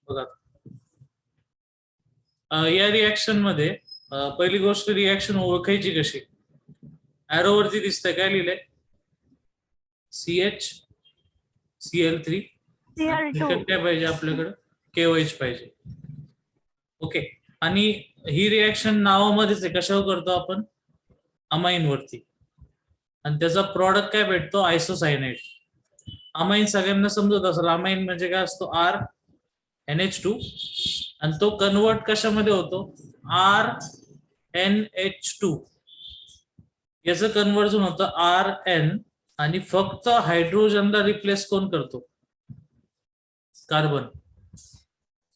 बघा या रिएक्शन मध्ये पहिली गोष्ट रिएक्शन ओळखायची कशी. एरो वरती दिसतंय काय लिहिलंय CH Cl3 काय पाहिजे आपल्याकडे KOH पाहिजे. ओके आणि ही रिएक्शन नावामध्येच आहे. कशावर करतो आपण अमाइन वरती आणि त्याचा प्रॉडक्ट काय भेटतो आयसोसायनाइड. अमाइन सगळ्यांना समजत असेल. अमाइन म्हणजे काय असतो RNH2 आणि तो कन्वर्ट कशामध्ये होतो RNH2 याचं कन्वर्जन होतं RN आणि फक्त हायड्रोजनला रिप्लेस कोण करतो कार्बन.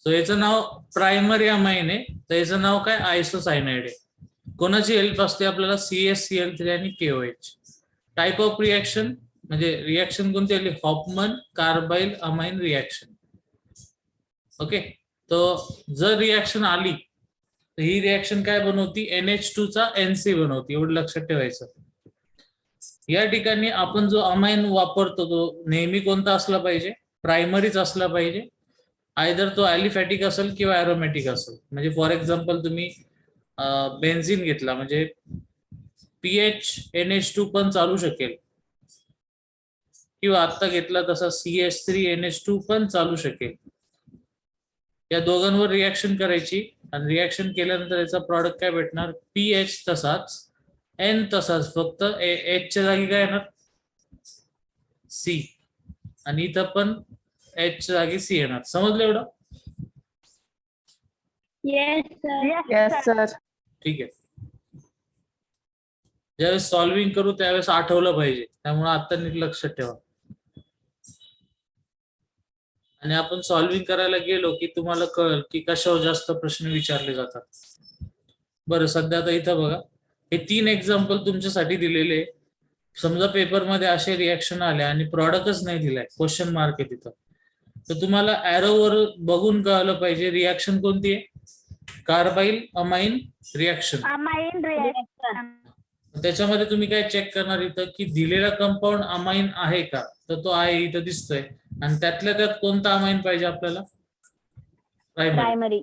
सो याचं नाव प्रायमरी अमाइन आहे तर याचं नाव काय आयसोसायनाइड आहे. कोणाची हेल्प असते आपल्याला CH Cl3 आणि KOH. टाइप ऑफ रिएक्शन म्हणजे रिएक्शन कोणती आली Hoffman carbyl amine reaction. Okay तर जर रिएक्शन आली तर ही रिएक्शन काय बनवती NH2 चा NC बनवती. एवढं लक्षात ठेवायचं. या ठिकाणी आपण जो अमाइन वापरतो तो नेहमी कोणता असला पाहिजे प्रायमरीच असला पाहिजे. आयदर तो ॲलिफॅटिक असेल किंवा ॲरोमॅटिक असेल. म्हणजे फॉर एक्झाम्पल तुम्ही बेन्झिन घेतला म्हणजे PHNH2 पण चालू शकेल किंवा आता घेतला तसा CH3NH2 पण चालू शकेल. या दोघांवर रिएक्शन करायची आणि रिएक्शन केल्यानंतर याचा प्रॉडक्ट काय भेटणार PH तसाच N तसाच फक्त H च्या जागी काय येणार C आणि इथं पण H च्या जागी C येणार. समजलं एवढं. Yes sir. ठीक आहे. ज्यावेळेस सॉल्विंग करू त्यावेळेस आठवलं पाहिजे त्यामुळे आता नीट लक्षात ठेवा. आणि आपण सॉल्विंग करायला गेलो की तुम्हाला कळेल की कशावर जास्त प्रश्न विचारले जातात. बरं सध्या आता इथं बघा हे 3 एक्झाम्पल तुमच्यासाठी दिलेले. समजा पेपरमध्ये असे रिएक्शन आले आणि प्रॉडक्टच नाही दिलाय क्वेश्चन मार्क आहे तिथं तर तुम्हाला ॲरोवर बघून कळलं पाहिजे रिएक्शन कोणती आहे कार्बाइल अमाइन रिएक्शन. त्याच्यामध्ये तुम्ही काय चेक करणार इथं की दिलेला कंपाऊंड अमाइन आहे का तर तो आहे इथं दिसतोय आणि त्यातल्या त्यात कोणता अमाइन पाहिजे आपल्याला प्रायमरी.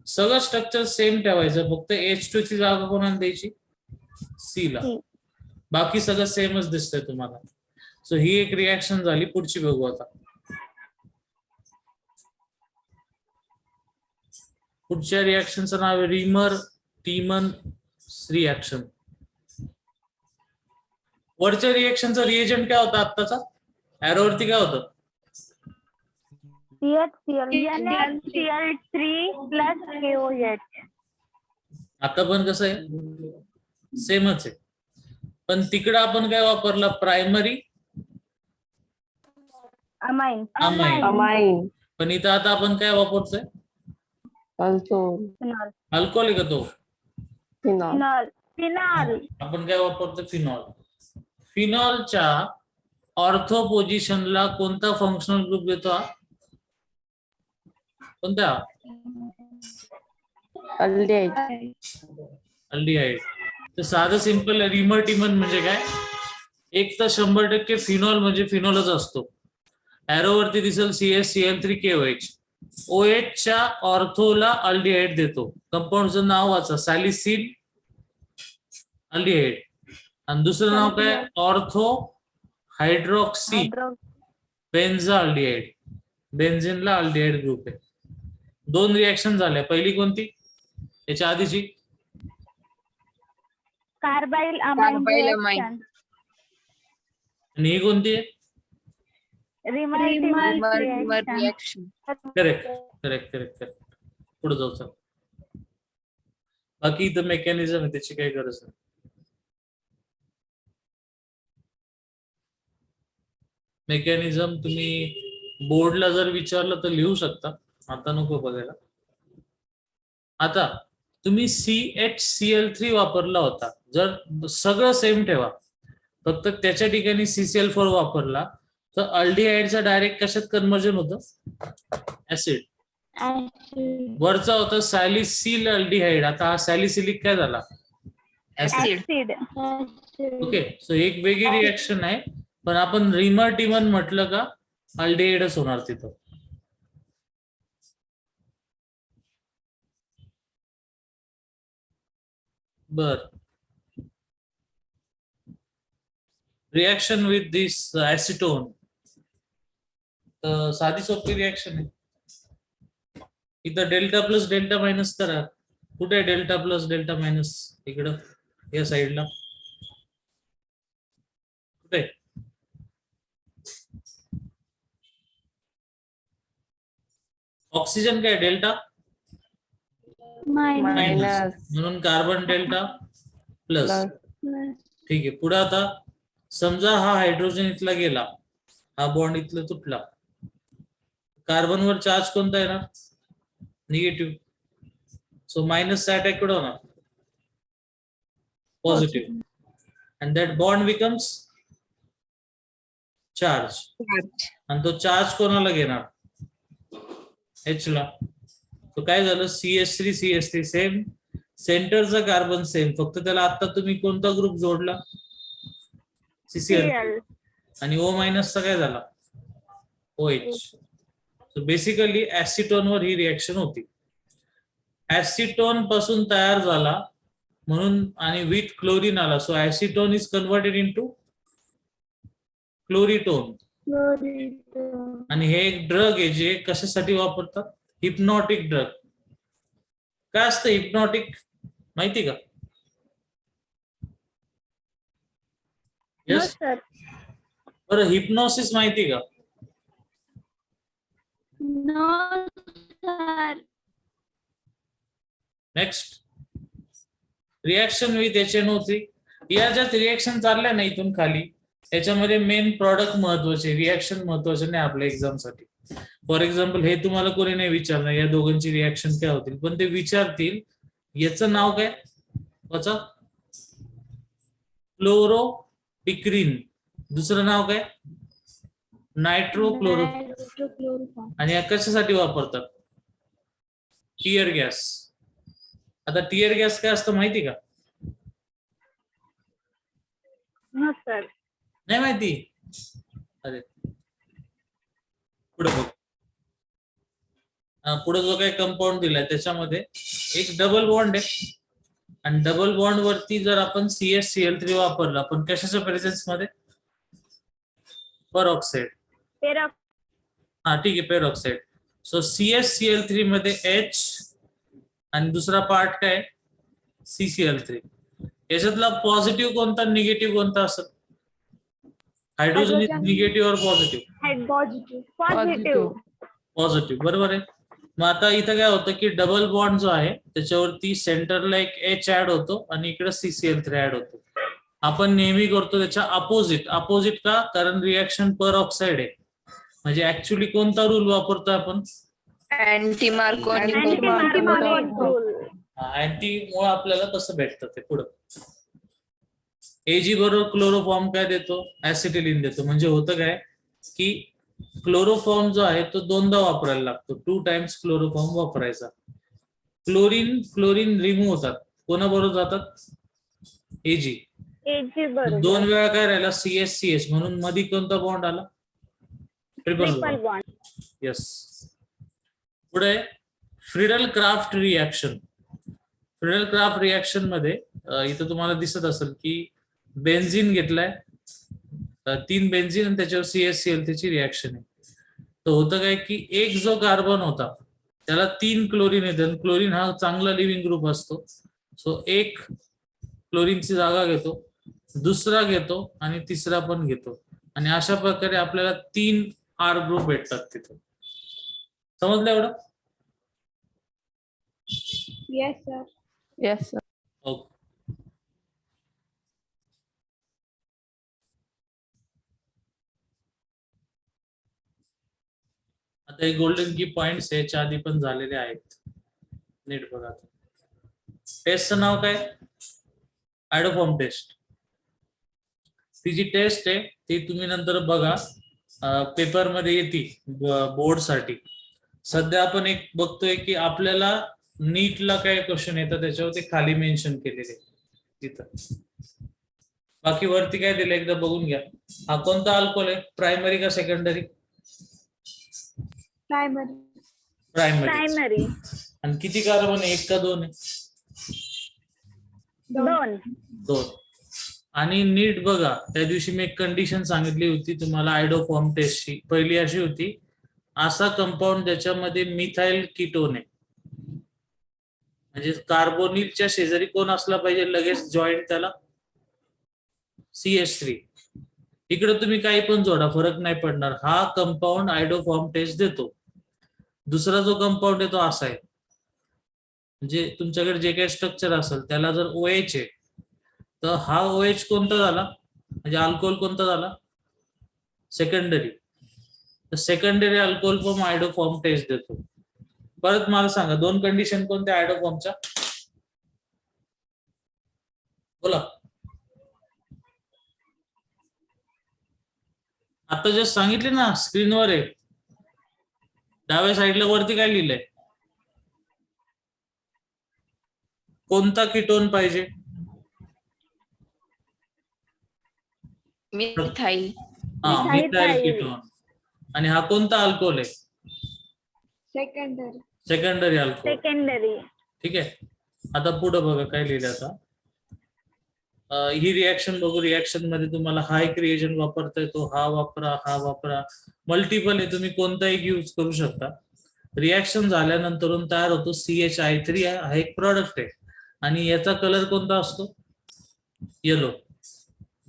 सगळं स्ट्रक्चर सेम ठेवायचं फक्त H2 ची जागा कोणाला द्यायची C ला. बाकी सगळं सेमच दिसतंय तुम्हाला. सो ही एक रिएक्शन झाली. पुढची बघू आता. पुढच्या रिएक्शनचं नाव आहे रिमर टीमन रिएक्शन. वरच्या रिएक्शनचा रिएजंट काय होता आत्ताचा ॲरोवरती काय होतं CH3 plus KOH. आता पण कसं आहे सेमच आहे पण तिकडं आपण काय वापरला प्रायमरी अमाइन. पण इथं आता आपण काय वापरतोय अल्कोहोल आहे का तो फिनॉल. आपण काय वापरतोय फिनॉल. फिनॉलच्या ऑर्थो पोझिशनला कोणता फंक्शनल ग्रुप देतो हा कोणता अल्डिहाइड. तर साधं सिंपल रिमर टिमन म्हणजे काय एक तर 100% फिनॉल म्हणजे फिनॉलच असतो. ॲरोवरती दिसेल CH Cl3KOH. OH च्या ऑर्थोला अल्डिहाइड देतो. कंपाऊंडचं नाव वाचा सॅलिसिल अल्डिहाइड आणि दुसरं नाव काय ऑर्थो हायड्रॉक्सी बेन्झा अल्डिहाइड. बेन्झिनला अल्डिहाइड ग्रुप आहे. 2 रिएक्शन झाल्या. पहिली कोणती याच्या आधीची कार्बाइल अमाइन. आणि ही कोणती आहे रिमर रिएक्शन. करेक्ट. पुढे जाऊ चल. बाकी इथं मेकॅनिझम आहे त्याची काही गरज नाही. मेकॅनिझम तुम्ही बोर्डला जर विचारलं तर लिहू शकता. आता नको बघायला. आता तुम्ही CHCl3 वापरला होता जर सगळं सेम ठेवा फक्त त्याच्या ठिकाणी CCl4 वापरला तर अल्डिहाइडचा डायरेक्ट कशात कन्वर्जन होतं ऍसिड. वरचा होता सॅलिसिल अल्डिहाइड. आता हा सॅलिसिलिक काय झाला ऍसिड. ओके सो एक वेगळी रिएक्शन आहे पण आपण रिमर टिमन म्हटलं का अल्डिहाइडच होणार तिथं. बर, रिएक्शन विथ दिस ऍसिटोन. तर साधी सोपी रिएक्शन आहे. इथं डेल्टा प्लस डेल्टा मायनस करा. कुठे आहे डेल्टा प्लस डेल्टा मायनस? इकडं या साईडला कुठे? ऑक्सिजन काय डेल्टा मायनस. म्हणून कार्बन डेल्टा प्लस. ठीक आहे, पुढे आता समजा हा हायड्रोजन इथला गेला, हा बॉन्ड इथला तुटला, कार्बन वर चार्ज कोणता येणार? निगेटिव्ह. सो मायनस अटॅक कुठे होणार? Positive. And that bond becomes charge. आणि तो चार्ज कोणाला घेणार? H ला. तो काय झालं? CH3 सेम, सेंटरचा कार्बन सेम, फक्त त्याला आता तुम्ही कोणता ग्रुप जोडला? CCl. आणि O मायनसचा काय झाला? OH. सो बेसिकली ऍसिटोन वर ही रिएक्शन होती. ऍसिटोन पासून तयार झाला म्हणून आणि विथ क्लोरीन आला, सो ऍसिटोन इज कन्वर्टेड इनटू क्लोरिटोन. आणि हे एक ड्रग आहे जे कशासाठी वापरतात? Hypnotic drug. काय असतं हिप्नॉटिक माहिती का? यस. बरं, हिप्नॉसिस माहिती का? Next, reaction with HNO3. या ज्या रिएक्शन चालल्या ना इथून खाली, त्याच्यामध्ये मेन प्रॉडक्ट महत्वाचे, रिएक्शन महत्वाचे नाही आपल्या एक्झाम साठी. फॉर एक्झाम्पल हे तुम्हाला कोणी नाही विचारणार या दोघांची रिएक्शन काय होतील, पण ते विचारतील याचं नाव काय? क्लोरोपिक्रिन. दुसरं नाव काय? नायट्रोक्लोरो. आणि या कशासाठी वापरतात? Tear gas. आता टिअर गॅस काय असतं माहिती का? नाही माहिती? अरे पुढे बघ. पुढे जो काही कंपाऊंड दिलाय त्याच्यामध्ये एक डबल बॉन्ड आहे, आणि डबल बॉन्ड वरती जर आपण CH3 वापरला, पण कशाच्या प्रेझेन्स मध्ये? परऑक्साईड. हा ठीक आहे, पेरऑक्साईड. सो CH3 मध्ये H आणि दुसरा पार्ट काय? CCl3. याच्यातला पॉझिटिव्ह कोणता, निगेटिव्ह कोणता असत? हायड्रोजन इज निगेटिव्ह और पॉझिटिव्ह? पॉझिटिव्ह, बरोबर आहे. मग आता इथं काय होतं की डबल बॉन्ड जो आहे त्याच्यावरती सेंटरला एक H ऍड होतो आणि इकडे CCl3 ऍड होतो. आपण नेहमी करतो त्याच्या अपोजिट. अपोजिट का? कारण रिएक्शन पर ऑक्साइड आहे. म्हणजे ऍक्च्युली कोणता रूल वापरतो आपण? अँटी मार्कोनी मुळे आपल्याला कसं भेटतं ते पुढं. Ag बरोबर क्लोरोफॉर्म काय देतो? ऍसिटिलीन देतो. म्हणजे होतं काय की क्लोरोफॉर्म जो आहे तो दोनदा वापरायला लागतो, 2 टाइम्स क्लोरोफॉर्म वापरायचा. क्लोरीन रिमूव्ह होतात, कोणाबरोबर जातात? Ag. दोन वेळा काय राहिला? CH म्हणून मध्ये कोणता बॉन्ड आला? Triple bond. यस. पुढे Friedel Crafts reaction. Friedel Crafts reaction मध्ये इथं तुम्हाला दिसत असेल की बेन्झिन घेतलाय, 3 बेन्झिन आणि त्याच्यावर CHCl त्याची रिएक्शन आहे. तर होतं काय की एक जो कार्बन होता त्याला 3 क्लोरीन येते. क्लोरीन हा चांगला लिव्हिंग ग्रुप असतो. सो एक क्लोरीनची जागा घेतो, दुसरा घेतो आणि तिसरा पण घेतो, आणि अशा प्रकारे आपल्याला 3 R ग्रुप भेटतात तिथे. समजलं एवढं? Yes sir. ओके. आता हे गोल्डन की पॉइंट्स याच्या आधी पण झालेले आहेत, नीट बघा. टेस्टचं नाव काय? ॲडोफॉर्म टेस्ट. ती जी टेस्ट आहे ती तुम्ही नंतर बघा, पेपर मध्ये येते बोर्ड साठी. सध्या आपण एक बघतोय की आपल्याला नीटला काय क्वेश्चन येतात त्याच्यावर ते खाली मेन्शन केलेले तिथं. बाकी वरती काय दिलं एकदा बघून घ्या. हा कोणता अल्कोहोल आहे? प्रायमरी का सेकंडरी? प्रायमरी. आणि किती कार्बन आहे? 1 का 2 आहे? दोन. 2. आणि नीट बघा, त्या दिवशी मी एक कंडिशन सांगितली होती तुम्हाला आयडोफॉर्म टेस्टची. पहिली अशी होती, असा कंपाऊंड ज्याच्यामध्ये मिथाइल कीटोन आहे, म्हणजे कार्बोनिलच्या शेजारी कोण असला पाहिजे लगेच जॉईंट त्याला, CH3. इकडे तुम्ही काही पण जोडा, फरक नाही पडणार. हा कंपाऊंड आयडोफॉर्म टेस्ट देतो. दुसरा जो कंपाऊंड आहे तो असा आहे, म्हणजे तुमच्याकडे जे काही स्ट्रक्चर असेल त्याला जर OH आहे तर हा OH कोणता झाला, म्हणजे अल्कोहोल कोणता झाला, सेकंडरी. तर सेकंडरी अल्कोहोल फॉर्म आयडोफॉर्म टेस्ट देतो. परत मला सांगा, 2 कंडिशन कोणत्या आयडोफॉर्मच्या, बोला. आता जे सांगितले ना स्क्रीनवर आहे, डाव्या साईडला वरती काय लिहिलंय, कोणता कीटोन पाहिजे, मिथाइल. हा मिथाइल कीटोन. आणि हा कोणता अल्कोहोल आहे, सेकंडरी. Secondary alcohol. सेकंडरी. ठीक आहे. आता पुढे बघा काय लिहिलं. आता ही रिएक्शन बघू. रिएक्शन मध्ये तुम्हाला हा एक रिएजंट वापरता येतो, हा वापरा, हा वापरा, मल्टिपल आहे, तुम्ही कोणताही यूज करू शकता. रिएक्शन झाल्यानंतर तयार होतो CHI3. हा एक प्रॉडक्ट आहे आणि याचा कलर कोणता असतो, येलो.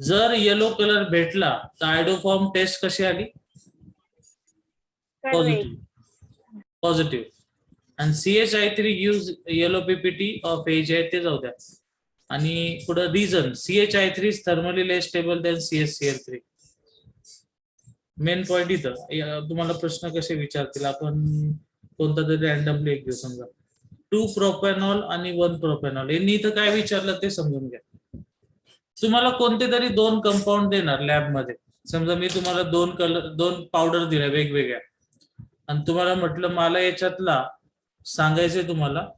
जर येलो कलर भेटला तर आयडोफॉर्म टेस्ट कशी आली, पॉझिटिव्ह. पॉझिटिव्ह. आणि CHI3 use yellow PPT of age आहे ते जाऊ द्या. आणि पुढे reason, CHI3 is thermally less stable than CHCl3. Main point इथं तुम्हाला प्रश्न कसे विचारतील, आपण कोणता तरी रॅन्डमली एक घेऊ. समजा 2 प्रोपॅनॉल आणि 1 प्रोपॅनॉल, यांनी इथं काय विचारलं ते समजून घ्या. तुम्हाला कोणते तरी 2 कंपाऊंड देणार लॅबमध्ये. समजा मी तुम्हाला 2 पावडर दिल्या वेगवेगळ्या आणि तुम्हाला म्हटलं मला याच्यातला सांगायचंय तुम्हाला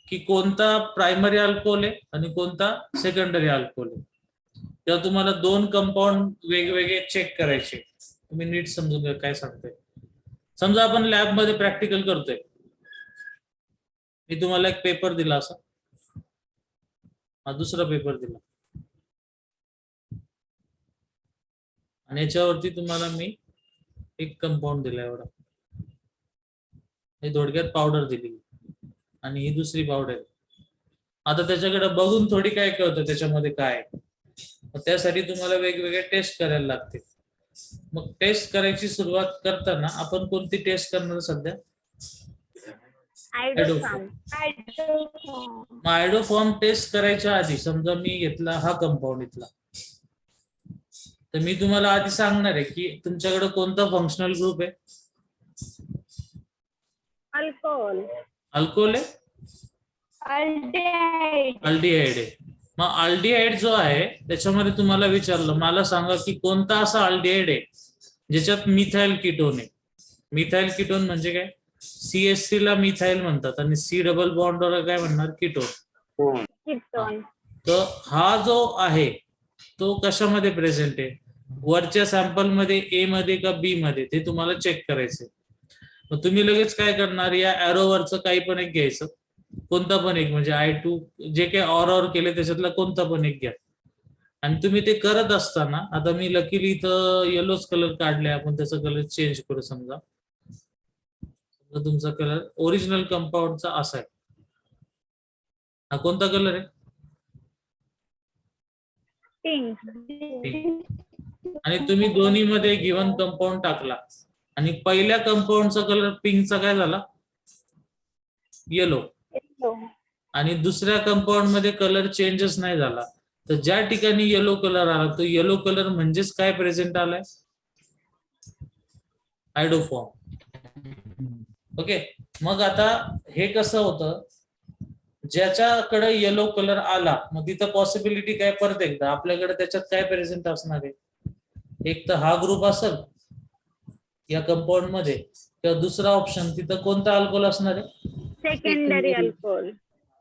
की कोणता प्रायमरी अल्कोहोल आहे आणि कोणता सेकंडरी अल्कोहोल आहे. तेव्हा तुम्हाला 2 कंपाऊंड वेगवेगळे चेक करायचे. तुम्ही नीट समजून घ्या काय सांगतोय. समजा आपण लॅबमध्ये प्रॅक्टिकल करतोय, मी तुम्हाला एक पेपर दिला, असा हा दुसरा पेपर दिला आणि याच्यावरती तुम्हाला मी एक कंपाऊंड दिला एवढा, हे थोडक्यात पावडर दिली आणि ही दुसरी पावडर. आता त्याच्याकडे बघून थोडी काय कळतं त्याच्यामध्ये काय, त्यासाठी तुम्हाला वेगवेगळे टेस्ट करायला लागते. मग टेस्ट करायची सुरुवात करताना आपण कोणती टेस्ट करणार सध्या, आयडोफॉर्म. आयडोफॉर्म टेस्ट करायच्या आधी समजा मी घेतला हा कंपाऊंड इथला, तर मी तुम्हाला आधी सांगणार आहे की तुमच्याकडे कोणता फंक्शनल ग्रुप आहे, अल्कोहोल. अल्कोहोल आहे, अल्डिहाइड आहे. मग अल्डिहाइड जो आहे त्याच्यामध्ये तुम्हाला विचारलं मला सांगा की कोणता असा अल्डिहाइड आहे ज्याच्यात मिथाइल कीटोन आहे. मिथाइल कीटोन म्हणजे काय, CH3 ला मिथाइल म्हणतात आणि C डबल बॉन्डवर काय म्हणणार, कीटोन. तर हा जो आहे तो कशामध्ये प्रेझेंट आहे, वरच्या सॅम्पल मध्ये, A मध्ये का B मध्ये, ते तुम्हाला चेक करायचंय. मग तुम्ही लगेच काय करणार, या एरोवरचं काही पण एक घ्यायचं, कोणता पण एक, म्हणजे I2 जे काही ऑर केले त्याच्यातला कोणता पण एक घ्या. आणि तुम्ही ते करत असताना, आता मी लकीली इथं येलोच कलर काढले, आपण त्याचा कलर चेंज करू. समजा तुमचा कलर ओरिजिनल कंपाऊंडचा असा आहे, हा कोणता कलर आहे, आणि तुम्ही दोन्ही मध्ये गिव्हन कंपाऊंड टाकला आणि पहिल्या कंपाऊंडचा कलर पिंकचा काय झाला, येलो, आणि दुसऱ्या कंपाऊंड मध्ये कलर चेंजेस नाही झाला. तर ज्या ठिकाणी येलो कलर आला तो येलो कलर म्हणजेच काय प्रेझेंट आलाय, आयडोफॉर्म. ओके. मग आता हे कसं होतं, ज्याच्याकडे येलो कलर आला मग तिथं पॉसिबिलिटी काय, परत एकदा आपल्याकडे त्याच्यात काय प्रेझेंट असणार आहे, एक तर हा ग्रुप असेल या कंपाऊंड मध्ये, किंवा दुसरा ऑप्शन तिथं कोणता अल्कोहोल असणार आहे, सेकंडरी अल्कोहोल.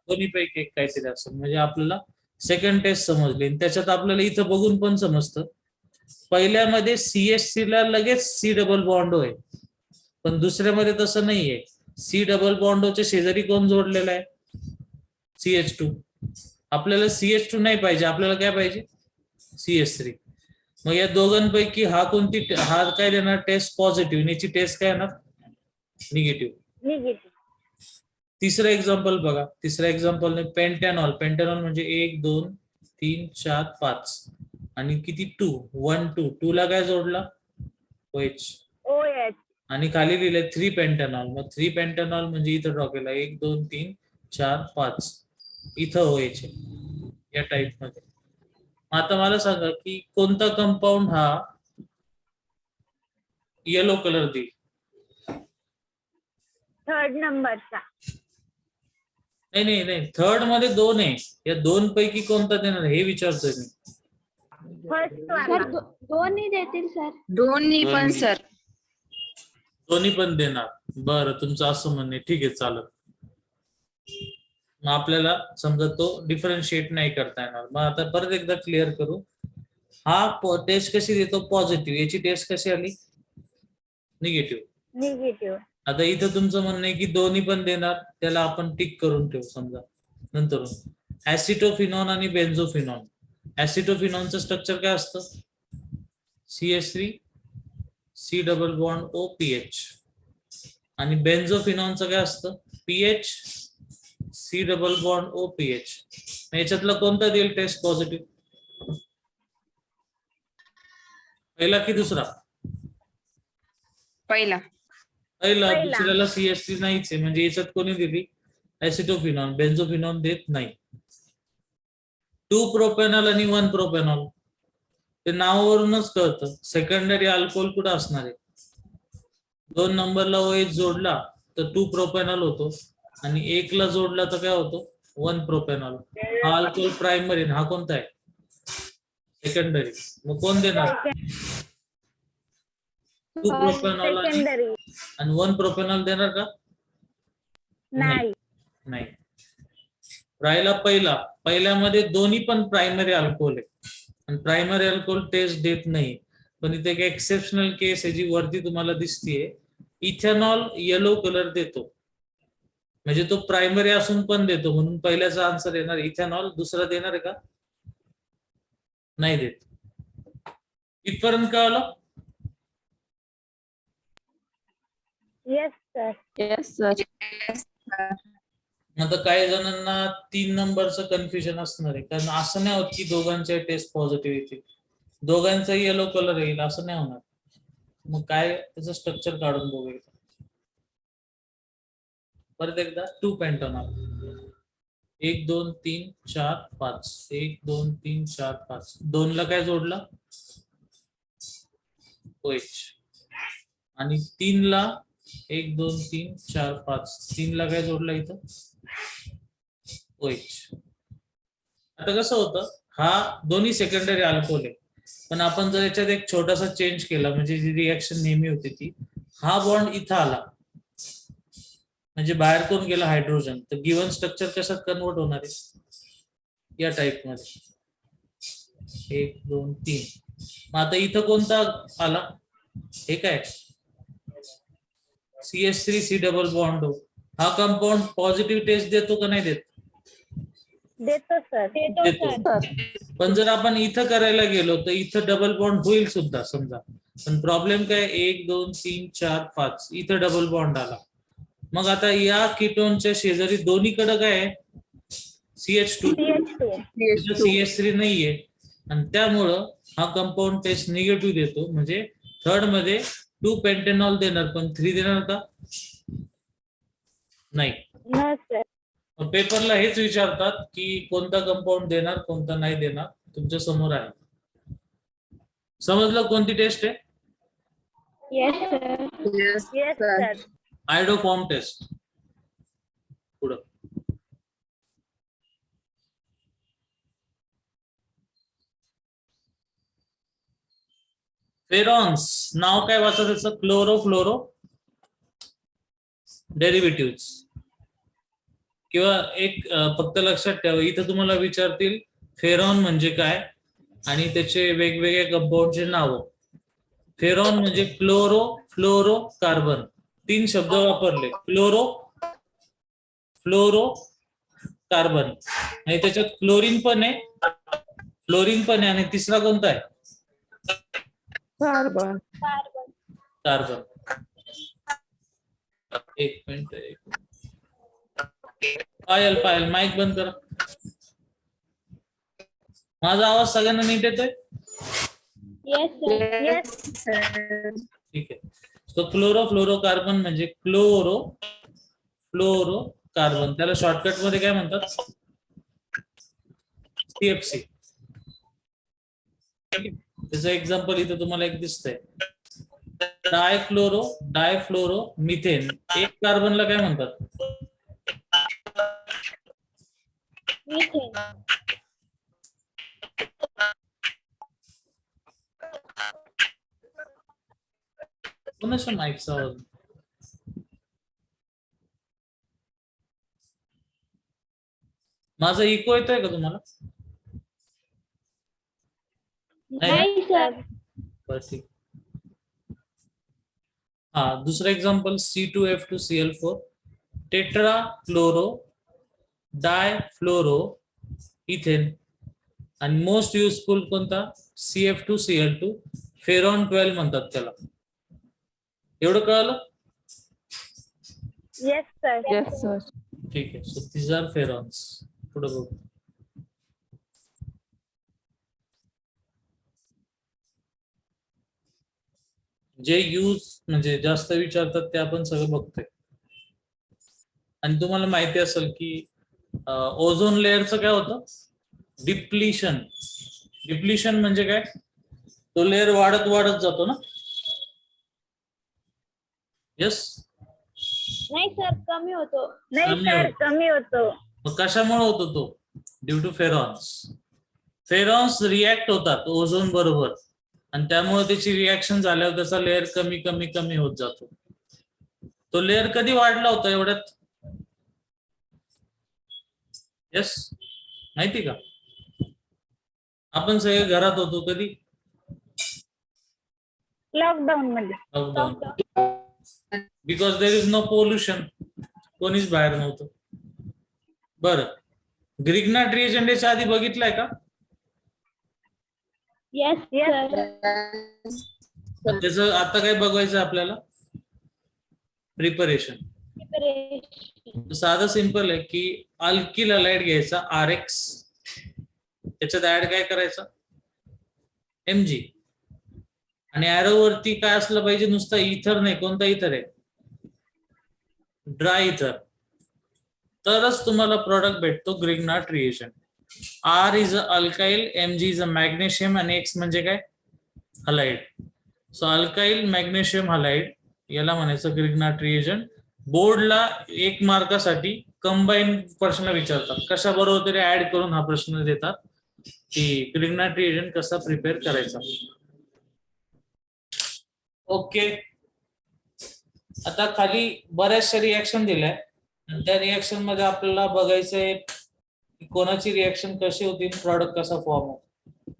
दोन्हीपैकी एक काहीतरी असेल. म्हणजे आपल्याला सेकंड टेस्ट समजली. त्याच्यात आपल्याला इथं बघून पण समजतं, पहिल्यामध्ये CH3 ला लगेच C डबल बॉन्ड आहे, पण दुसऱ्यामध्ये तसं नाहीये. C डबल बॉन्डच्या शेजारी कोण जोडलेला आहे, CH2. आपल्याला CH2 नाही पाहिजे, आपल्याला काय पाहिजे CS3. मग या दोघांपैकी हा काय देणार टेस्ट पॉझिटिव्ह, याची टेस्ट काय येणार निगेटिव्ह. निगेटिव्ह. तिसरं एक्झाम्पल बघा. तिसऱ्या एक्झाम्पलने पेंटॅनॉल म्हणजे 1 2 3 4 5 आणि किती 2 1 2 2 ला काय जोडला OH OH. आणि खाली लिहिले 3 पेंटॅनॉल. मग 3 पेंटॅनॉल म्हणजे इथं ड्रॉ केला 1 2 3 4 5 इथं OH या टाइप मध्ये. आता मला सांगा की कोणता कंपाऊंड हा येलो कलर देईल. थर्ड नंबरचा. नाही थर्ड मध्ये 2 आहे, या 2 पैकी कोणता देणार हे विचारतोय मी. फर्स्ट सर वाला. दोन्ही देतील सर. दोन्ही पण सर. दोन्ही पण देणार. बरं तुमचं असं म्हणणे ठीक आहे चालत. मग आपल्याला समजा तो डिफरन्शिएट नाही करता येणार. मग आता परत एकदा क्लिअर करू. हा टेस्ट कशी देतो पॉझिटिव्ह, याची टेस्ट कशी आली निगेटिव्ह. निगेटिव्ह. आता इथं तुमचं म्हणणं आहे की दोन्ही पण देणार, त्याला आपण टिक करून ठेवू समजा नंतर. ऍसिटोफिनॉन आणि बेन्झोफिनॉन. ऍसिटोफिनॉनचं स्ट्रक्चर काय असतं CH3 C double bond OPH आणि बेन्झोफिनॉनचं काय असतं PH C double bond OPH. याच्यातला कोणता देईल टेस्ट पॉझिटिव्ह, पहिला की दुसरा? पहिला. पहिला. पहिला. दुसऱ्याला CH3 नाहीच आहे म्हणजे याच्यात कोणी दिली ऍसिटोफिनॉन. बेन्झोफिनॉन देत नाही. 2 प्रोपेनॉल आणि 1 प्रोपेनॉल ते नावावरूनच कळतं. सेकंडरी अल्कोहोल कुठं असणार आहे, 2 नंबरला OH जोडला तर 2 प्रोपेनॉल होतो आणि 1 ला जोडला तर काय होतो 1 प्रोपेनॉल. हा अल्कोहोल प्रायमरी, हा कोणता आहे सेकंडरी. मग कोण देणार 2 प्रोपेनॉल सेकंडरी. आणि 1 प्रोपेनॉल देणार का नाही. नाही. राहिला पहिल्यामध्ये दोन्ही पण प्रायमरी अल्कोहोल आहे आणि प्रायमरी अल्कोहोल टेस्ट देत नाही. पण इथे एक एक्सेप्शनल केस आहे जी वरती तुम्हाला दिसतीये. इथेनॉल येलो कलर देतो म्हणजे तो प्रायमरी असून पण देतो, म्हणून पहिल्याचा आन्सर येणार इथेनॉल. दुसरा देणार आहे का नाही देत. इथपर्यंत काय आलं? Yes sir. Yes sir. आता काही जणांना 3 नंबरचं कन्फ्युजन असणार आहे, कारण असं नाही होत की दोघांचे टेस्ट पॉझिटिव्ह येतील, दोघांचा येलो कलर येईल असं नाही होणार. मग काय त्याचं स्ट्रक्चर काढून बघूया परत एकदा. 2 पेंटॅनॉल 1 2 3 4 5 1 2 3 4 5 2 ला काय जोडला OH आणि 3 ला 1 2 3 4 5 3 ला काय जोडला इथं OH. आता कसं होतं, हा दोन्ही सेकंडरी अल्कोहोल आहे, पण आपण जर याच्यात एक छोटासा चेंज केला म्हणजे जी रिएक्शन नेहमी होती ती, हा बॉन्ड इथं आला म्हणजे बाहेर कोण गेला हायड्रोजन, तर गिव्हन स्ट्रक्चर कशात कन्वर्ट होणार आहे या टाइप मध्ये 1 2 3. मग आता इथं कोणता आला हे काय CH3 C डबल बॉन्ड. हा कंपाऊंड पॉझिटिव्ह टेस्ट देतो का नाही देत? देतो सर. देतो. पण जर आपण इथं करायला गेलो तर इथं डबल बॉन्ड होईल सुद्धा समजा, पण प्रॉब्लेम काय 1 2 3 4 5 इथं डबल बॉन्ड आला. मग आता या कीटोनच्या शेजारी दोन्हीकडे काय आहे CH2. CH2. CH3 नाहीये आणि त्यामुळं हा कंपाऊंड टेस्ट निगेटिव्ह देतो. म्हणजे थर्ड मध्ये 2 पेंटेनॉल देणार पण 3 देणार का नाही. No sir. पेपरला हेच विचारतात की कोणता कंपाऊंड देणार कोणता नाही देणार. तुमच्या समोर आहे. समजलं कोणती टेस्ट आहे? Yes sir. Yes, yes sir. Sir. Iodoform test. पुढं फेरॉन्स नाव काय वाचत त्याचं क्लोरोफ्लोरो डेरिव्हेटिव्ह. किंवा एक फक्त लक्षात ठेवा, इथं तुम्हाला विचारतील फेरॉन म्हणजे काय आणि त्याचे वेगवेगळे कंपाऊंडचे नाव. फेरॉन म्हणजे क्लोरो फ्लोरो कार्बन. 3 शब्द वापरले, क्लोरो फ्लोरो कार्बन आणि त्याच्यात क्लोरीन पण आहे, फ्लोरीन पण आहे, आणि तिसरा कोणता आहे? कार्बन. कार्बन. एक मिनिट. पायल माईक बंद करा. माझा आवाज सगळ्यांना नीट येतोय? Yes. ठीक आहे. सो क्लोरोफ्लोरोकार्बन म्हणजे क्लोरो फ्लोरो कार्बन, त्याला शॉर्टकट मध्ये काय म्हणतात? CFC. त्याचं एक्झाम्पल इथे तुम्हाला एक दिसतंय, डायफ्लोरो मिथेन. एक कार्बनला काय म्हणतात? कोणाच्या माईकचा आवाज? माझा इको येतोय का तुम्हाला? नाही सर. बरं, ठीक. हा, दुसरं एक्झाम्पल C2F2Cl4, टेट्रा फ्लोरो डायफ्लोरो इथेन. आणि मोस्ट युजफुल कोणता? CF2Cl2, फेरॉन 12 म्हणतात त्याला. एवढं कळलं? Yes sir. Yes sir. ठीक आहे. So these are ferons. पुढे बघू. जे यूज म्हणजे जास्त विचारतात ते आपण सगळं बघतोय. आणि तुम्हाला माहिती असेल की ओझोन लेअरचं काय होतं? डिप्लिशन. डिप्लिशन म्हणजे काय? तो लेअर वाढत वाढत जातो ना. यस. नाही सर, कमी होतो. नाही कमी सर, होतो. कमी होतो. मग कशामुळे होतो तो? Due to freons. Freons react होतात ओझोन बरोबर, आणि त्यामुळे त्याची रिॲक्शन झाल्यावर त्याचा लेअर कमी कमी कमी होत जातो. तो लेअर कधी वाढला होता एवढ्यात? यस, माहिती का? आपण सगळे घरात होतो कधी? लॉकडाऊन मध्ये. Lockdown. Because there is no pollution. कोणीच बाहेर नव्हतं. बरं, ग्रिग्नाट रिएजंट याच्या आधी बघितलाय का? Yes sir. त्याचं आता काय बघायचं आपल्याला? प्रिपरेशन. साधं सिंपल आहे की अल्किल हलाइड घ्यायचा RX, त्याच्यात ऍड काय करायचं? Mg. आणि ऍरो वरती काय असलं पाहिजे? नुसतं इथर नाही. कोणता इथर आहे? ड्राय इथर. तरच तुम्हाला प्रोडक्ट भेटतो ग्रिग्नाट reagent. R is a alkyl, Mg is a magnesium, आणि X म्हणजे काय? Halide. So alkyl magnesium halide याला म्हणायचं ग्रिग्नाट रिएजंट. बोर्डला 1 मार्कासाठी कंबाईन प्रश्न विचारतात, कशा बरोबर तरी ऍड करून हा प्रश्न देतात की ग्रिग्नाट रिएजंट कसा प्रिपेअर करायचा. ओके. आता खाली बऱ्याचशा रिॲक्शन दिल्या, त्या रिॲक्शन मध्ये आपल्याला बघायचंय कोणाची रिॲक्शन कशी होती, प्रॉडक्ट कसा फॉर्म होतो.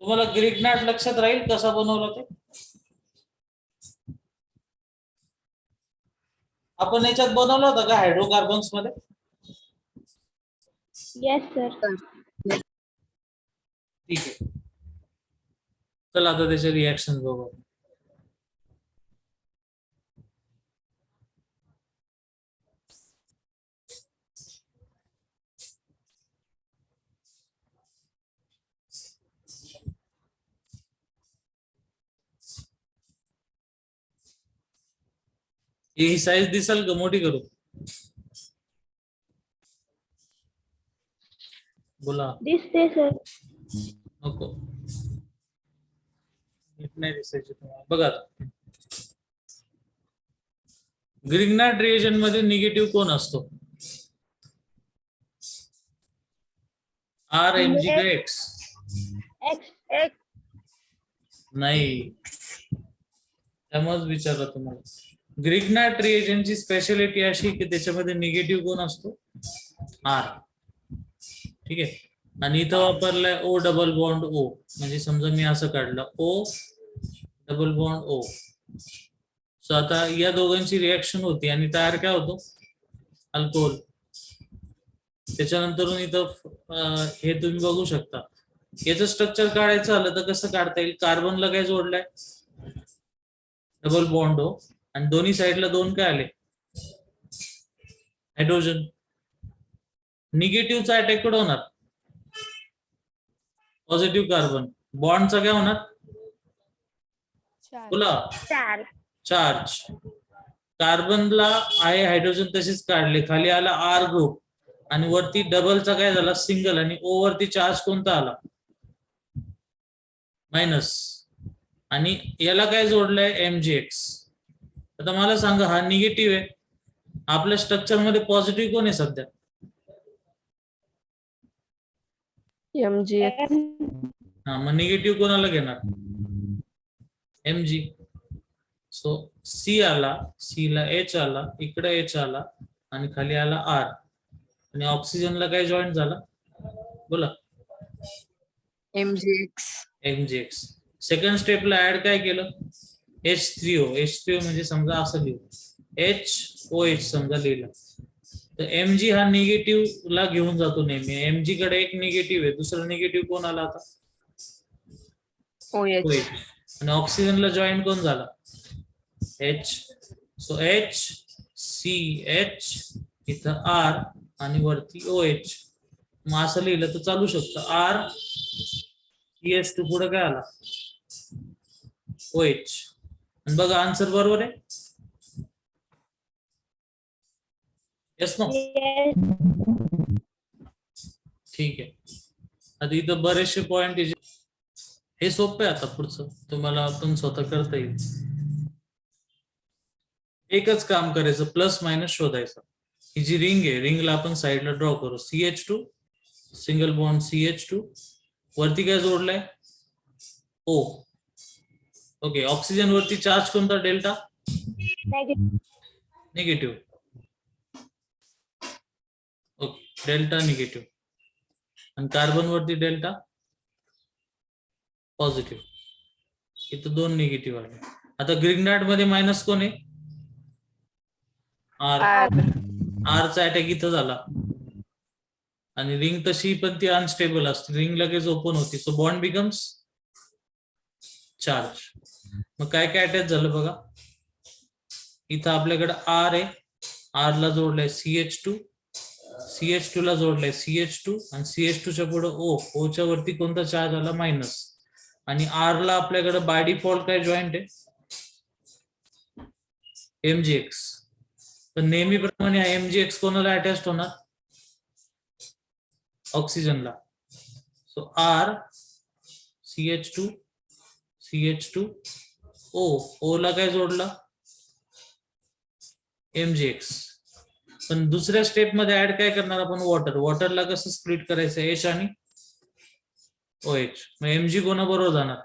तुम्हाला ग्रिग्नाट लक्षात राहील कसा बनवला ते? आपण याच्यात बनवलं होतं का हायड्रोकार्बन्स मध्ये? Yes sir. ठीक आहे. चला आता त्याचे रिॲक्शन बघू. ही साईज दिसेल का? मोठी करू? बोला. दिसते सर. नको, नाही दिसायची तुम्हाला. बघा, ग्रिग्नाट रिएजंट मध्ये निगेटिव्ह कोण असतो? R, Mg का X? X. नाही, त्यामुळेच विचारलं तुम्हाला. ग्रिग्नाट रिएजंटची स्पेशालिटी अशी की त्याच्यामध्ये निगेटिव्ह कोण असतो? R. ठीक आहे. आणि इथं वापरलाय O डबल बॉन्ड O. म्हणजे समजा मी असं काढलं O double bond O. So आता या दोघांची रिॲक्शन होती आणि तयार काय होतो? अल्कोहोल. त्याच्यानंतर इथं हे तुम्ही बघू शकता. याचं स्ट्रक्चर काढायचं झालं तर कसं काढता येईल? कार्बनला काय जोडलंय? डबल बॉन्ड हो, आणि दोन्ही साईडला 2 काय आले? हायड्रोजन. निगेटिव्हचा अटॅक कुठं होणार? Positive carbon. बॉन्डचा काय होणार? बोला. चार्ज. कार्बनला आहे हायड्रोजन तसेच काढले, खाली आला आर ग्रुप, आणि वरती डबलचा काय झाला? सिंगल, आणि ओ वरती चार्ज कोणता आला? मायनस. आणि याला काय जोडलंय? एमजीएक्स. आता मला सांगा, हा निगेटिव्ह आहे, आपल्या स्ट्रक्चर मध्ये पॉझिटिव्ह कोण आहे सध्या? MgX. हा, मग निगेटिव्ह कोणाला घेणार? एमजी. सो सी आला, सी ला एच आला, इकडे एच आला, आणि खाली आला आर, आणि ऑक्सिजनला काय जॉईंट झाला? बोला. MgX. एमजीएक्स. सेकंड स्टेपला ऍड काय केलं? H3O. H3O म्हणजे समजा असं लिहू, HOH समजा लिहिलं, तर Mg हा निगेटिव्ह ला घेऊन जातो नेहमी. Mg कडे एक निगेटिव्ह आहे, दुसरा निगेटिव्ह कोण आला आता? OH. OH. आणि ऑक्सिजनला जॉईन कोण झाला? H. सो H CH, इथं R, आणि वरती OH. मग असं लिहिलं तर चालू शकतं. R CH2 पुढे काय आला? OH. आणि बघा आन्सर बरोबर आहे. Yes no? ठीक आहे. आता इथं बरेचसे पॉइंट, हे सोपं आहे. आता पुढचं तुम्हाला पण स्वतः करता येईल. एकच काम करायचं, प्लस मायनस शोधायचं. ही जी रिंग आहे, रिंगला आपण साईडला ड्रॉ करू. CH2, सिंगल बॉन्ड CH2, वरती काय जोडलंय? O. ओके. ऑक्सिजन वरती चार्ज कोणता? Delta negative. Okay, delta negative. आणि कार्बन वरती डेल्टा पॉझिटिव्ह. इथं 2 निगेटिव्ह आले. आता ग्रिग्नार्ड मध्ये मायनस कोण आहे? आर. आरचा अटॅक इथं झाला, आणि रिंग तशी पण ती अनस्टेबल असते, रिंग लगेच ओपन होती. So bond becomes charge. मग काय काय अटॅच झालं बघा. इथं आपल्याकडे आर आहे, आर ला जोडलाय CH2, CH2 ला जोडलाय CH2, आणि CH2 च्या पुढे O. O च्या वरती कोणता चार्ज आला? मायनस. आणि आर ला आपल्याकडे बाय डिफॉल्ट काय जॉईंट आहे? MgX. तर नेहमीप्रमाणे हा MgX कोणाला अटॅच होणार? ऑक्सिजनला. So R CH2 CH2 O. O ला काय जोडला? MgX. पण दुसऱ्या स्टेप मध्ये ऍड काय करणार आपण? वॉटर. वॉटरला कसं स्प्लिट करायचं? H आणि OH. मग Mg कोणाबरोबर जाणार?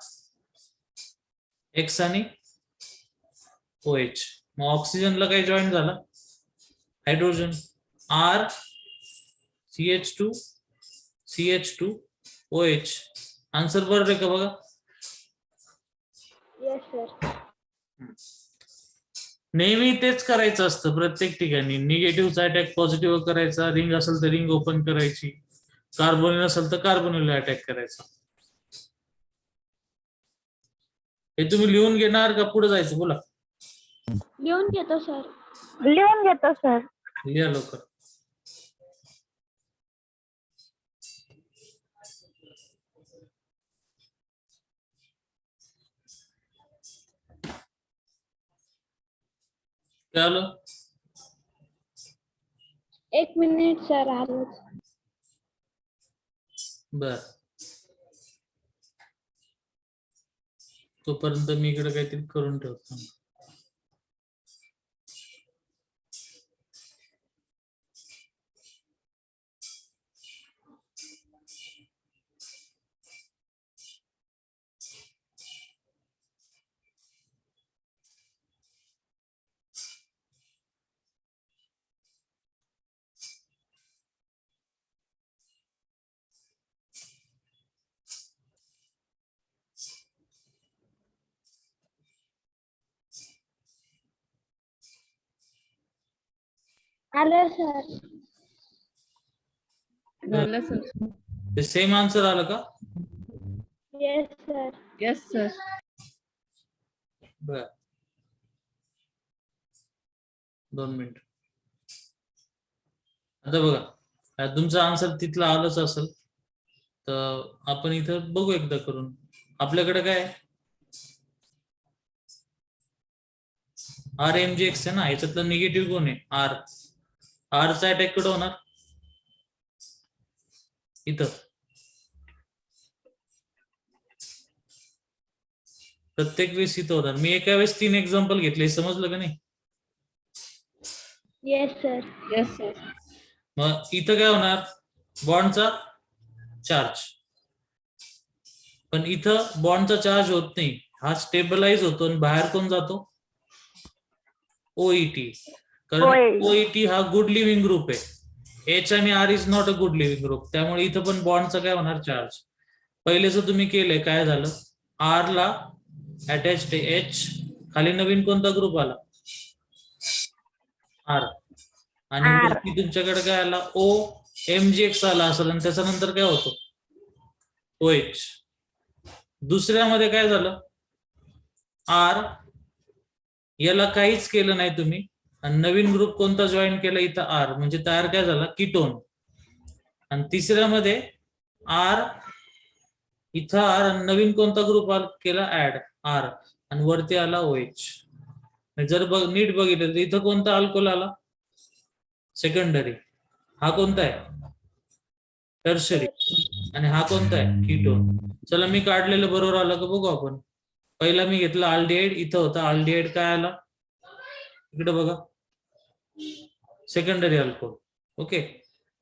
X आणि OH. मग ऑक्सिजनला काय जॉईन झाला? Hydrogen. R CH2 CH2 OH. Answer बरोबर आहे का बघा? Yes, sir. नेहमी तेच करायचं असतं प्रत्येक ठिकाणी. निगेटिव्हचा अटॅक पॉझिटिव्ह करायचा, रिंग असेल तर रिंग ओपन करायची, कार्बोनिल असेल तर कार्बोनिल अटॅक करायचा. हे तुम्ही लिहून घेणार का पुढे जायचं? बोला. लिहून घेतो सर. लिहा लवकर. काय आलं? 1 मिनिट सर, आलोच. बर, तोपर्यंत मी इकडे काहीतरी करून ठेवतो. आलो सर. झालं सर. ते सेम आन्सर आलं का? Yes sir. Yes sir. बर, 2 मिनिट. आता बघा तुमचा आन्सर तिथला आलंच असेल, तर आपण इथं बघू एकदा करून. आपल्याकडे काय आर एम जी एक्स आहे ना, याच्यातलं निगेटिव्ह कोण आहे? आर. आर चा अटॅक कुठं होणार? इथं. प्रत्येक वेळेस इथं होणार. मी एका वेळेस 3 एक्झाम्पल घेतले, समजलं का नाही? Yes sir. Yes sir. मग इथं काय होणार? बॉन्डचा चार्ज. पण इथं बॉन्डचा चार्ज होत नाही, हा स्टेबलाइज होतो आणि बाहेर कोण जातो? ओईटी. कारण ओईटी हा गुड लिव्हिंग ग्रुप आहे. एच आणि R is not a good leaving group, त्यामुळे इथं पण बॉन्डचा काय होणार? चार्ज. पहिलेच तुम्ही केलंय, काय झालं? आर ला अटॅच्ड एच, खाली नवीन कोणता ग्रुप आला? आर. आणि वरती तुमच्याकडे काय आला? ओ एम जी एक्स आला असेल, आणि त्याच्यानंतर काय होतो? O H. दुसऱ्यामध्ये काय झालं? आर, याला काहीच केलं नाही तुम्ही, आणि नवीन ग्रुप कोणता जॉईन केला? इथं आर, म्हणजे तयार काय झाला? कीटोन. आणि तिसऱ्यामध्ये आर, इथं आर, नवीन कोणता ग्रुप केला? ऍड आर, आणि वरती आला ओएच. जर नीट बघितलं तर इथं कोणता अल्कोहोल आला? सेकंडरी. हा कोणता आहे? टर्शरी. आणि हा कोणता आहे? कीटोन. चला, मी काढलेलं बरोबर आलं का बघू आपण. पहिला मी घेतला अल्डिहाइड, इथं होता अल्डिहाइड, काय आला? इकडे बघा, सेकंडरी अल्कोहोल. ओके.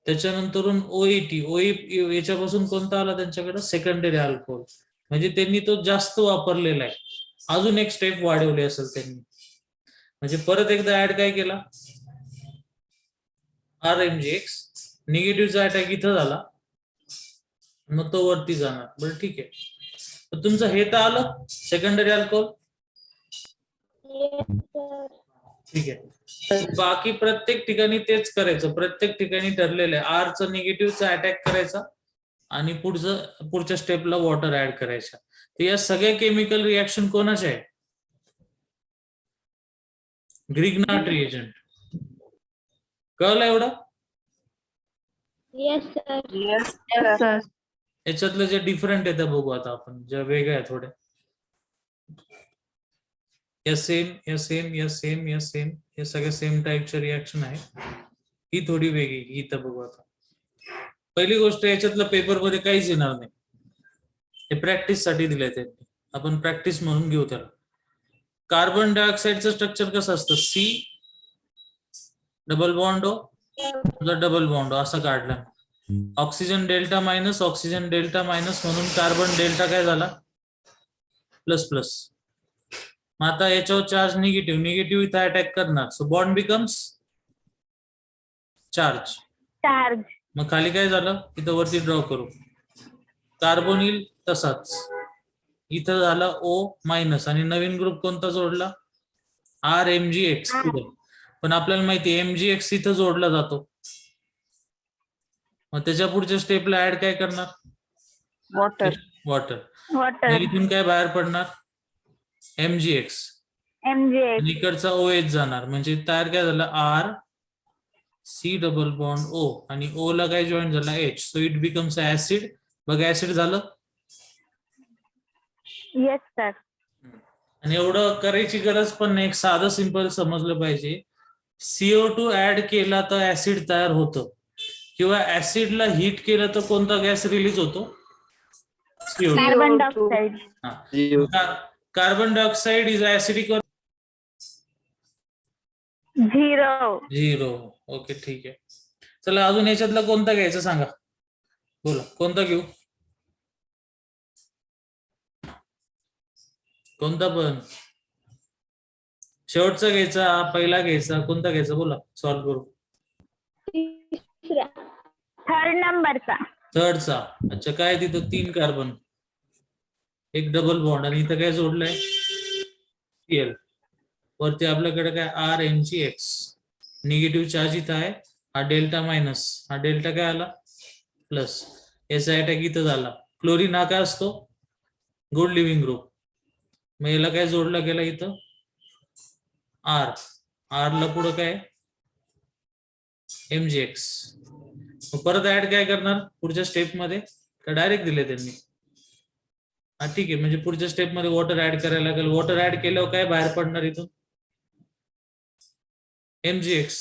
त्याच्यानंतरून ओईटी, याच्यापासून कोणता आला त्यांच्याकडे? Secondary alcohol. म्हणजे त्यांनी तो जास्त वापरलेला आहे, अजून एक स्टेप वाढवली असेल त्यांनी. म्हणजे परत एकदा ऍड काय केला? R M G X. निगेटिव्हचा अटॅक इथं झाला, मग तो वरती जाणार. बरं, ठीक आहे. तर तुमचं हे तर आलं सेकंडरी अल्कोहोल. Yes sir. ठीक आहे. बाकी प्रत्येक ठिकाणी तेच करायचं. प्रत्येक ठिकाणी ठरलेलं आहे, आर चा निगेटिव्हचा अटॅक करायचा आणि पुढच्या स्टेपला वॉटर ऍड करायचा. तर या सगळ्या केमिकल रिएक्शन कोणाचे आहे? Grignard reagent. कळलं एवढं? Yes sir. Yes sir. याच्यातलं जे डिफरंट आहे ते बघू आता आपण, ज्या वेगळ्या आहे थोड्या. या सेम, या सेम, या सेम, या सेम, हे सगळे सेम टाईपचे रिएक्शन आहे. ही थोडी वेगळी, ही तर बघू आता. पहिली गोष्ट, याच्यातलं पेपर मध्ये काहीच येणार नाही, हे प्रॅक्टिस साठी दिलंय त्यांनी, आपण प्रॅक्टिस म्हणून घेऊ त्याला. कार्बन डायऑक्साईडचं स्ट्रक्चर कसं असतं? C double bond O, double bond असं काढलं. Oxygen delta minus, oxygen delta minus, म्हणून कार्बन डेल्टा काय झाला? Plus plus. मग आता याच्यावर चार्ज निगेटिव्ह, निगेटिव्ह इथं अटॅक करणार, so bond becomes charge. Charge. मग खाली काय झालं? इथं वरती ड्रॉ करू. कार्बन येईल तसाच, इथं झाला ओ मायनस, आणि नवीन ग्रुप कोणता जोडला? R M G X. पण आपल्याला माहिती एम जी एक्स इथं जोडला जातो, मग त्याच्या पुढच्या स्टेपला ऍड काय करणार? वॉटर. वॉटर. वॉटर. इथून काय बाहेर पडणार? M G X. MgX. इकडचा ओ एच जाणार, म्हणजे तयार काय झालं? R C double bond O, आणि ओ ला काय जॉईन झाला? H, so it becomes acid. बघा, ऍसिड झालं. Yes sir. आणि एवढं करायची गरज पण नाही, एक साधं सिंपल समजलं पाहिजे. CO2 ऍड केला तर ऍसिड तयार होतं, किंवा ऍसिडला हीट केलं तर कोणता गॅस रिलीज होतो? CO2. Carbon dioxide. Carbon dioxide is acidic और 0. 0. ओके, ठीक आहे. चला, अजून याच्यातला कोणता घ्यायचा सांगा, बोला कोणता घेऊ? कोणता पण? शेवटचा घ्यायचा, पहिला घ्यायचा, कोणता घ्यायचा? बोला, सॉल्व्ह करू. थर्ड नंबरचा. थर्डचा. अच्छा, काय तिथं 3 कार्बन, एक डबल बॉन्ड, आणि इथं काय जोडलंय? Cl. वरती आपल्याकडे काय? R M G X. Negative charge इथं आहे, हा डेल्टा मायनस, हा डेल्टा काय आला? प्लस याचा अटॅक इथं झाला. क्लोरीन हा काय असतो? Good leaving group. मग याला काय जोडला गेला इथं? आर. आर ला पुढं काय? MgX. परत ऍड काय करणार पुढच्या स्टेप मध्ये का डायरेक्ट दिले त्यांनी? हा ठीक आहे, म्हणजे पुढच्या स्टेप मध्ये वॉटर ऍड करायला लागेल. वॉटर ऍड केल्यावर काय बाहेर पडणार इथून? MgX.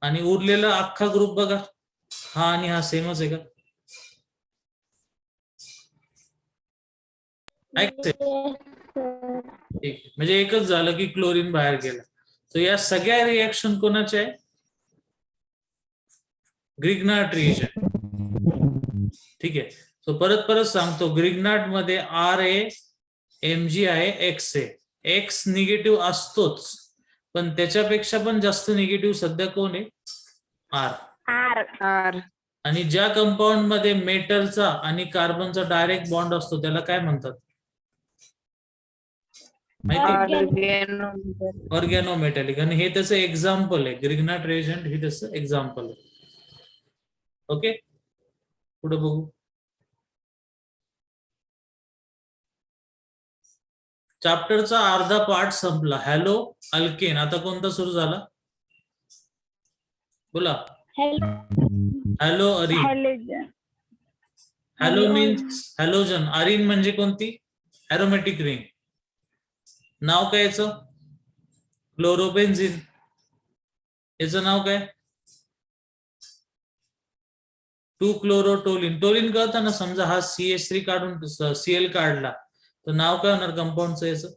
आणि उरलेला अख्खा ग्रुप बघा, हा आणि हा सेमच आहे का? ठीक, म्हणजे एकच झालं की क्लोरीन बाहेर गेला. तर या सगळ्या रिएक्शन कोणाच्या आहे? Grignard reagent. ठीक आहे. सो परत सांगतो, ग्रिग्नार्ड मध्ये RaMg आहे, X आहे. X निगेटिव्ह असतोच, पण त्याच्यापेक्षा पण जास्त निगेटिव्ह सध्या कोण आहे? R. R. आणि ज्या कंपाऊंड मध्ये मेटलचा आणि कार्बनचा डायरेक्ट बॉन्ड असतो त्याला काय म्हणतात माहिती? ऑर्गॅनोमेटॅलिक. आणि हे त्याचं एक्झाम्पल आहे. ग्रिग्नार्ड रिएजंट हे त्याचं एक्झाम्पल आहे. ओके, पुढे बघू. चॅप्टरचा अर्धा पार्ट संपला. Haloalkane. आता कोणता सुरू झाला? बोला. Haloarene. Halogen. Halo means halogen. Arene म्हणजे कोणती? एरोमॅटिक रिंग. नाव काय याचं? क्लोरोबेन्झिन. याचं नाव काय? 2-क्लोरोटोलिन. टोलिन कळतं ना, समजा हा CH3 काढून Cl काढला तर नाव काय होणार कंपाऊंडचं याचं?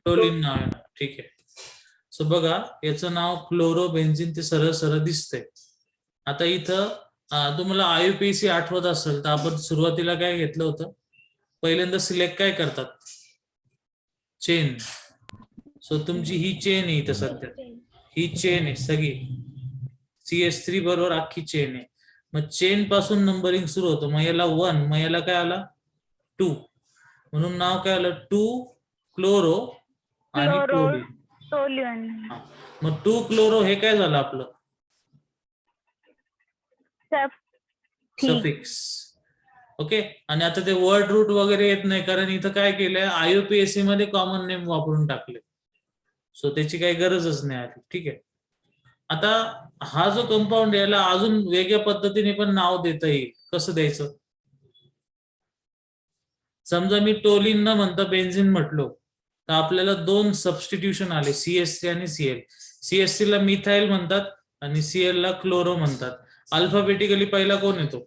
टोलिन नाव येणार. ठीक आहे. सो बघा, याचं नाव क्लोरोबेन्झिन ते सरळ सरळ दिसतंय. आता इथं तुम्हाला IUPAC आठवत असेल तर आपण सुरुवातीला काय घेतलं होतं? पहिल्यांदा सिलेक्ट काय करतात? चेन. सो तुमची ही चेन आहे इथं सध्या, ही चेन आहे सगळी. CH3 बरोबर अख्खी चेन आहे. मग चेन पासून नंबरिंग सुरू होतं. मग याला 1, मग याला काय आला? 2. म्हणून नाव काय आलं? 2-क्लोरो आणि टोलिन. टोलिन. मग 2-क्लोरो हे काय झालं आपलं? सफिक्स. ओके. आणि आता ते वर्ड रूट वगैरे येत नाही, कारण इथं काय केलंय, IUPAC मध्ये कॉमन नेम वापरून टाकले. सो त्याची काही गरजच नाही आली. ठीक आहे. आता हा जो कंपाऊंड याला अजून वेगळ्या पद्धतीने पण नाव देता येईल. कसं द्यायचं? समजा मी टोलिन न म्हणता बेन्झिन म्हटलो तर आपल्याला 2 सबस्टिट्यूशन आले, CH3 आणि Cl. CH3 ला मिथाइल म्हणतात आणि Cl ला क्लोरो म्हणतात. अल्फाबेटिकली पहिला कोण येतो?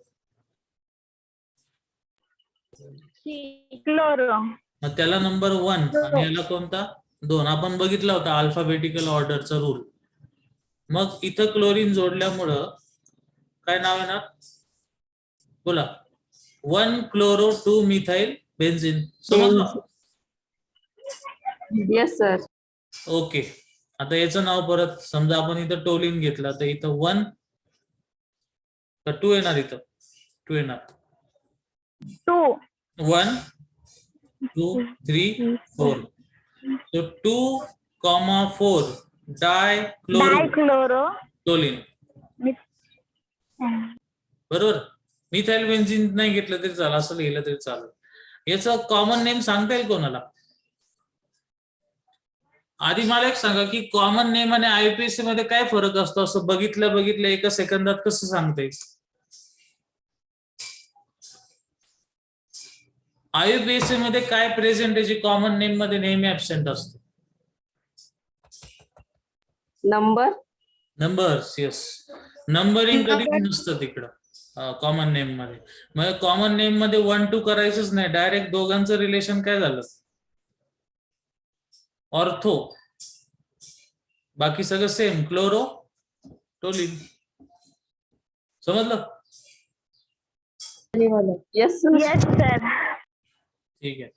क्लोरो. मग त्याला नंबर 1 आणि याला कोणता? 2. आपण बघितला होता अल्फाबेटिकल ऑर्डरचा रूल. मग इथं क्लोरीन जोडल्यामुळं काय नाव येणार? बोला. 1-क्लोरो 2-मिथाइल बेन्झिन. समजलं? Yes sir. ओके. आता याचं नाव परत समजा आपण इथं टोलिन घेतला तर इथं 1 तर 2 येणार. इथं 2 येणार. 1 2 3 4. So 2,4 डायक्लोरो toluene. बरोबर. मिथाइल बेन्झिन नाही घेतलं तरी चालेल, असं लिहिलं तरी चालेल. याचं कॉमन नेम सांगता येईल कोणाला? आधी मला एक सांगा की कॉमन नेम आणि IUPAC मध्ये काय फरक असतो? असं बघितलं एका सेकंदात कसं सांगता येईल? IUPAC मध्ये काय प्रेझेंट आहे जे कॉमन नेम मध्ये नेहमी ऍबसेंट असतो? नंबर्स. येस. नंबरिंग कधी नसतं तिकडं कॉमन नेम मध्ये. मग कॉमन नेम मध्ये 1-2 करायचंच नाही, डायरेक्ट दोघांचं रिलेशन काय झालं? ऑर्थो. बाकी सगळं सेम. Chloro toluene. समजलं? Yes sir. Yes sir. ठीक आहे.